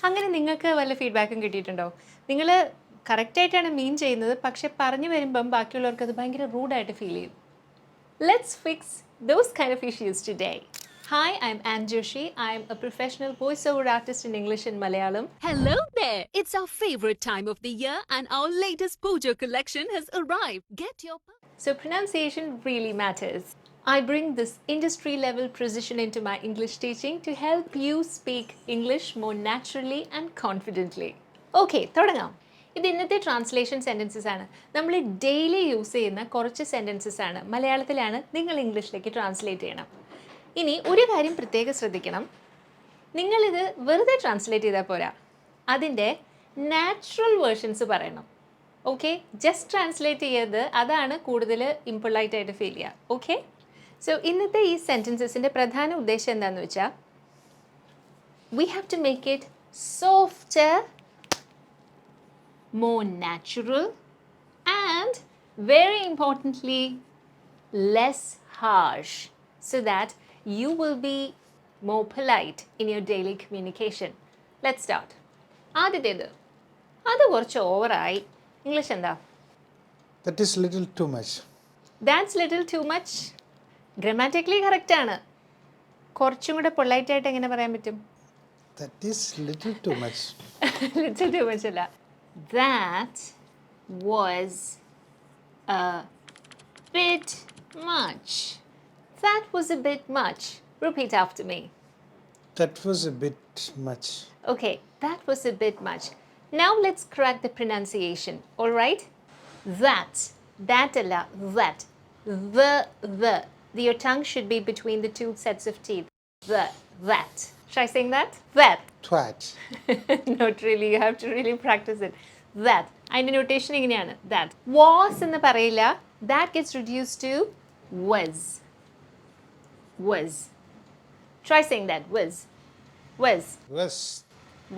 അങ്ങനെ നിങ്ങൾക്ക് വല്ല ഫീഡ്ബാക്കും കിട്ടിയിട്ടുണ്ടോ? നിങ്ങൾ കറക്റ്റായിട്ടാണ് മീൻ ചെയ്യുന്നത്, പക്ഷെ പറഞ്ഞു വരുമ്പം ബാക്കിയുള്ളവർക്ക് അത് ഭയങ്കര റൂഡായിട്ട് ഫീൽ ചെയ്യും. Let's fix those kind of issues today. Hi, I'm Ann Joshi. I'm a professional voiceover artist in English and Malayalam. Hello there! It's our favorite time of the year and our latest Pujo collection has arrived. Get your... So pronunciation really matters. I bring this industry level precision into my English teaching to help you speak English more naturally and confidently. Okay, തുടങ്ങാം. ഇത് ഇന്നത്തെ translation sentences ആണ്. നമ്മൾ daily use ചെയ്യുന്ന കുറച്ച് sentences ആണ്. മലയാളത്തിലാണ്, നിങ്ങൾ ഇംഗ്ലീഷിലേക്ക് ട്രാൻസ്ലേറ്റ് ചെയ്യണം. ഇനി ഒരു കാര്യം പ്രത്യേകം ശ്രദ്ധിക്കണം. നിങ്ങളിത് വെറുതെ ട്രാൻസ്ലേറ്റ് ചെയ്താൽ പോരാ, അതിൻ്റെ നാച്ചുറൽ വേർഷൻസ് പറയണം. ഓക്കെ, ജസ്റ്റ് ട്രാൻസ്ലേറ്റ് ചെയ്യത് അതാണ് കൂടുതൽ ഇംപൊളൈറ്റ് ആയിട്ട് ഫീൽ ചെയ്യുക. ഓക്കെ, സോ ഇന്നത്തെ ഈ സെൻറ്റൻസസിൻ്റെ പ്രധാന ഉദ്ദേശം എന്താണെന്ന് വെച്ചാൽ, we have to make it softer, more natural, and very importantly, less harsh, so that you will be more polite in your daily communication. Let's start. ആദ്യത്തേത്, അത് കുറച്ച് ഓവറായി. ഇംഗ്ലീഷ് എന്താ? That is little too much. That's little too much. Grammatically correct ആണ്. കുറച്ചും കൂടെ പൊളൈറ്റായിട്ട് എങ്ങനെ പറയാൻ പറ്റും? That is little too much. Little too much അല്ല. That was a bit much. That was a bit much. Repeat after me. That was a bit much. Okay, that was a bit much. Now let's correct the pronunciation. All right? That alla, that. The. Your tongue should be between the two sets of teeth. That. Try saying that? That. Twat. Not really. You have to really practice it. That. അതിൻ്റെ notation ഇങ്ങനെയാണ്. That. Was എന്ന് പറയില്ല. That gets reduced to was. Was. Try saying that. Was. Was. Was.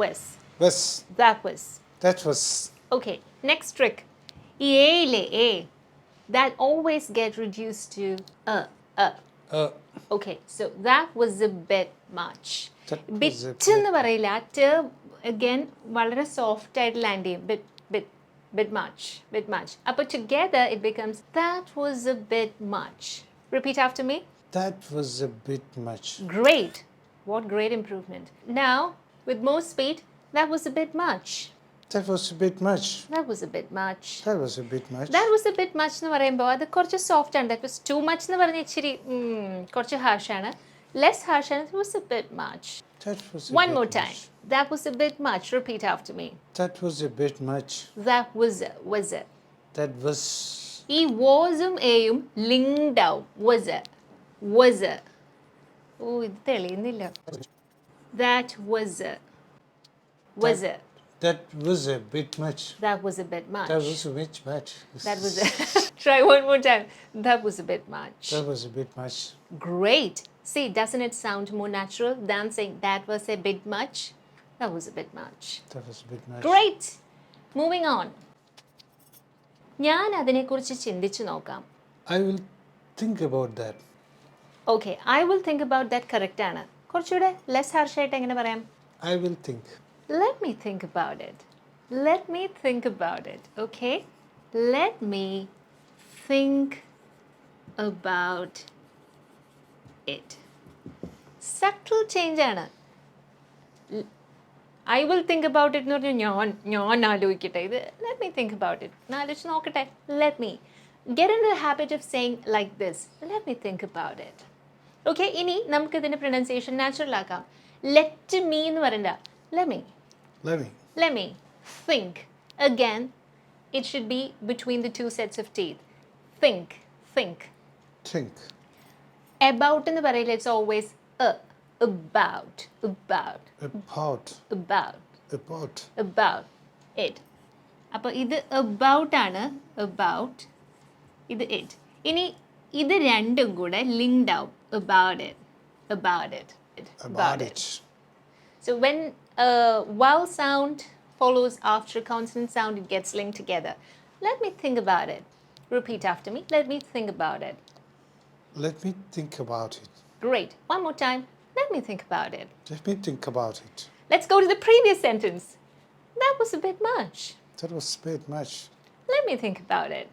Was. Was. That was. That was. Okay. Next trick. ഈ എയിലെ A. That always get reduced to Okay. So that was a bit much. Bit എന്ന് പറയില്ല. Again വളരെ soft ആയിട്ട് land ചെയ്യും. Bit much. അപ്പോൾ together it becomes that was a bit much. Repeat after me. That was a bit much. Great. What great improvement. Now with more speed, that was a bit much. That was a bit much. That was a bit much. That was a bit much. That was a bit much എന്ന് പറയുമ്പോൾ അത് കുറച്ച് soft ആണ്. That was too much എന്ന് പറഞ്ഞാൽ ഇച്ചിരി കുറച്ച് ഹാർഷാണ്. Less harsh and it was a bit much. That was a One bit more much. time. That was a bit much. Repeat after me. That was a bit much. That was it. That was. ഈ wasഉം എയും linked ആവും. Was it. ഓ, ഇത് തെളിയുന്നില്ല. That was it. Was it. That was a bit much. That was a bit much. That was a bit much. That was it. Try one more time. That was a bit much. That was a bit much. Great. See, doesn't it sound more natural than saying that was a bit much? That was a bit much. That was a bit much. Great. Moving on. ഞാൻ അതിനെക്കുറിച്ച് ചിന്തിച്ചു നോക്കാം. I will think about that. Okay, I will think about that correct ആണ്. കുറച്ചുകൂടെ less harsh ആയിട്ട് എങ്ങനെ പറയാം? I will think. Let me think about it. Okay? Let me think about it. Subtle change ആണ്. I will think about it എന്ന് പറഞ്ഞാൽ ഞാൻ ആലോചിക്കട്ടെ. ഇത് let me think about it. ഞാൻ ആലോചിച്ച് നോക്കട്ടെ. Let me. Get in the habit of saying like this. Let me think about it. Okay, ഇനി നമുക്ക് ഇതിൻ്റെ പ്രൊനൗൺസിയേഷൻ നാച്ചുറൽ ആക്കാം. Let me എന്ന് പറയണ്ട. Let me think. Again, it should be between the two sets of teeth. Think. About എന്ന് പറയില്ല. It's always about it. അപ്പോൾ ഇത് about ആണ്. About. ഇത് it. ഇനി ഇത് രണ്ടും കൂടെ linked ആവും. About it. So when a vowel sound follows after a consonant sound, it gets linked together. Let me think about it. Repeat after me. Let me think about it. Let me think about it. Great. One more time. Let me think about it. Let me think about it. Let's go to the previous sentence. That was a bit much. That was a bit much. Let me think about it.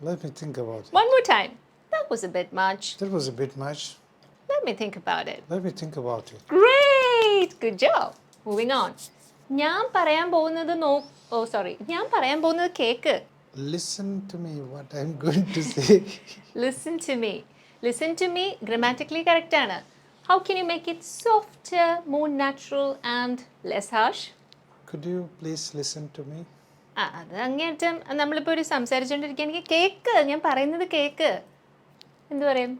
Let me think about it. One more time. That was a bit much. That was a bit much. Let me think about it. Let me think about it. Great! Good job. Moving on. ഞാൻ പറയാൻ പോകുന്നത് ഞാൻ പറയാൻ പോകുന്നത് cake. Listen to me what I'm going to say. Listen to me. Listen to me grammatically correct ആണ്. How can you make it softer, more natural and less harsh? Could you please listen to me? അത് അങ്ങേറ്റം നമ്മളിപ്പോൾ ഒരു സംസാരിച്ചുകൊണ്ടിരിക്കുകയാണെങ്കിൽ cake, ഞാൻ പറയുന്നത് cake. എന്ത് പറയും?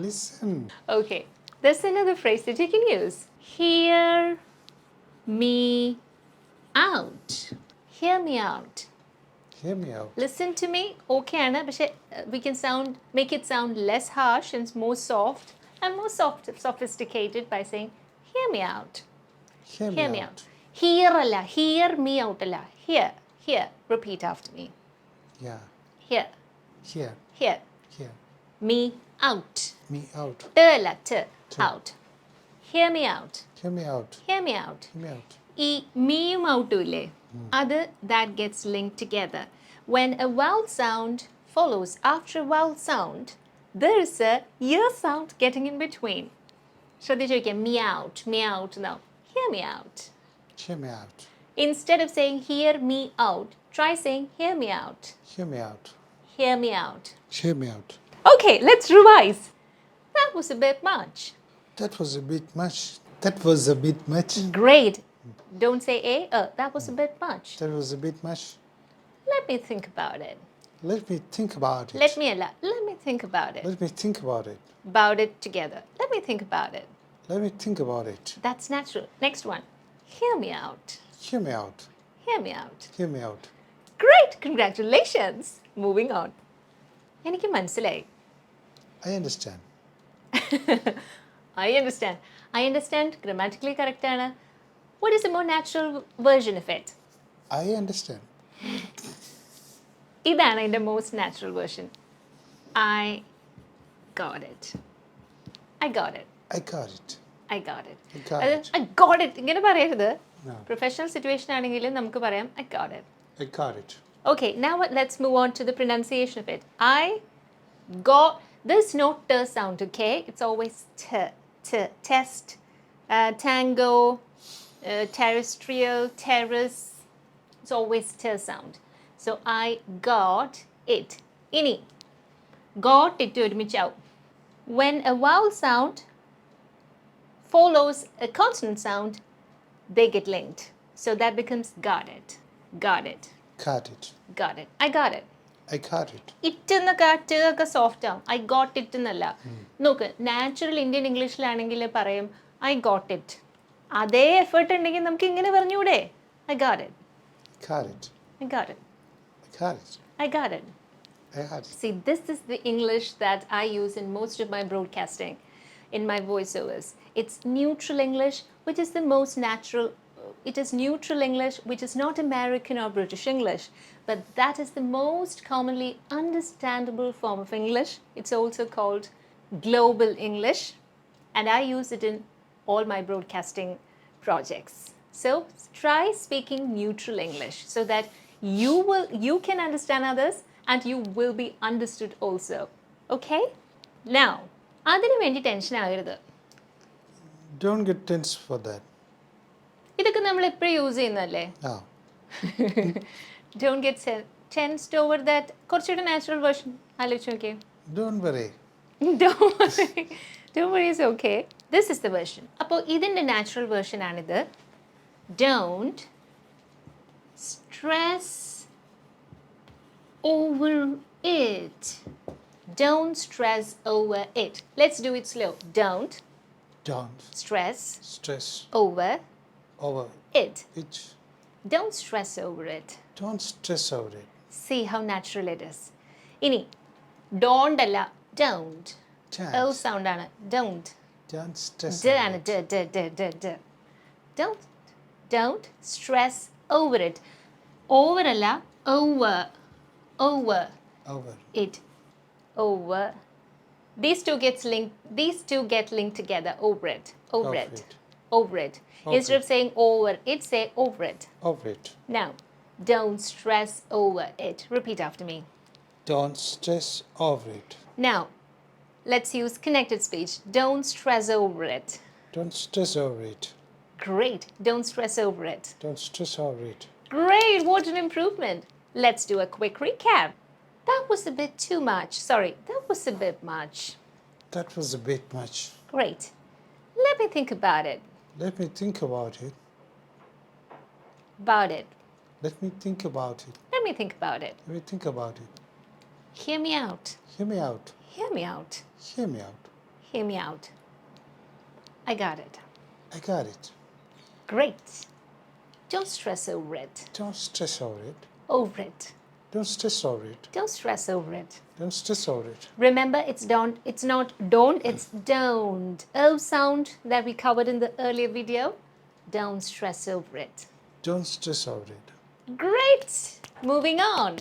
Listen. Okay. There's another phrase that you can use. Hear me out. Hear me out. Hear me out. Listen to me. Okay ആണ്, പക്ഷേ we can make it sound less harsh and more soft and more sophisticated by saying hear me out. Hear Hear me me out. out. Hear അല്ല, hear me out അല്ല. Hear. Repeat after me. Yeah. Hear. Hear. Hear. Hear. Me out. Me out. T അല്ല, out. Hear me out. Hear me out. Hear me out. Hear me out. ഈ മീയും ഔട്ടും ഇല്ലേ, അത് that gets linked together. When a vowel sound follows after a vowel sound, there is a ear sound getting in between. ശ്രദ്ധിച്ച് നോക്കിയാൽ me out now. Hear me out. Hear me out. Instead of saying hear me out, try saying hear me out. Hear me out. Hear me out. Hear me out. Okay, let's revise. That was a bit much. That was a bit much. That was a bit much. Great. Don't say that was a bit much. That was a bit much. Let me think about it. Let me think about it. Let me think about it. Let me think about it. About it together. Let me think about it. Let me think about it. That's natural. Next one. Hear me out. Hear me out. Hear me out. Hear me out. Great. Congratulations. Moving on. എനിക്ക് മനസ്സിലായി. I understand. I understand. Grammatically correct ആണ്. What is a more natural version of it? I understand. ഇതാണ് എൻ്റെ most natural version. I got it. I got it. I got it. I got it. I got it. ഇങ്ങനെ പറയരുത്. No. Professional situation ആണെങ്കിൽ നമുക്ക് പറയാം I got it. I got it. Okay, now let's move on to the pronunciation of it. I got, there's no t sound, okay? It's always t, test, tango, terrestrial, terrace. It's always t sound. So I got it. Ini, got it ഒരുമിച്ചാവും. When a vowel sound follows a consonant sound, they get linked. So that becomes got it. Got it. Got it. Got it. I got it. I got it. It എന്നൊക്കെ soft ആവും. I got it എന്നല്ല. നോക്ക്, natural Indian ഇംഗ്ലീഷിലാണെങ്കിൽ പറയും I got it. അതേ effort ഉണ്ടെങ്കിൽ നമുക്ക് ഇങ്ങനെ പറഞ്ഞൂടെ? I got it. Got it. I got it. I got it. I got it. I got it. See, this is the English that I use in most of my broadcasting, in my voiceovers. It's neutral English, which is the most natural. It is neutral English, which is not American or British English, but that is the most commonly understandable form of English. It's also called global English, and I use it in all my broadcasting projects. So try speaking neutral English so that you can understand others and you will be understood also. Okay? Now, അതിനു വേണ്ടി tension ആകരുത്. Don't get tense for that. ഇതൊക്കെ നമ്മൾ എപ്പോഴും use ചെയ്യുന്നതല്ലേ? No. Don't get tensed over that. കുറച്ചുകൂടെ natural version ആലോചിച്ച് നോക്കിയേ. Don't worry. Don't worry, it's okay. This is the version. അപ്പോൾ ഇതിൻ്റെ നാച്ചുറൽ വേർഷൻ ആണിത്. Don't stress over it. Don't stress over it. Let's do it slow. Don't stress over it. Don't stress over it. Don't stress over it. See how natural it is. ഇനി don't അല്ല, don't. O sound ആണ്. Don't. Don't stress D over ആണ്. it. D. Don't stress over it. Over അല്ല, over. Over. It. Over. These two get linked together. Over it. over it. Instead of saying over it, say over it. Over it. Now, don't stress over it. Repeat after me. Don't stress over it. Now, let's use connected speech. Don't stress over it. Don't stress over it. Great. Don't stress over it. Don't stress over it. Great. What an improvement. Let's do a quick recap. That was a bit too much. Sorry, that was a bit much. That was a bit much. Great. Let me think about it. Let me think about it. About it. Let me think about it. Let me think about it. Let me think about it. Hear me out. Hear me out. Hear me out. Hear me out. Hear me out. I got it. I got it. Great. Don't stress over it. Don't stress over it. Over it. Don't stress over it. Don't stress over it. Don't stress over it. Remember, it's don't, it's not don't, it's don't. O sound that we covered in the earlier video. Don't stress over it. Don't stress over it. Great. Moving on.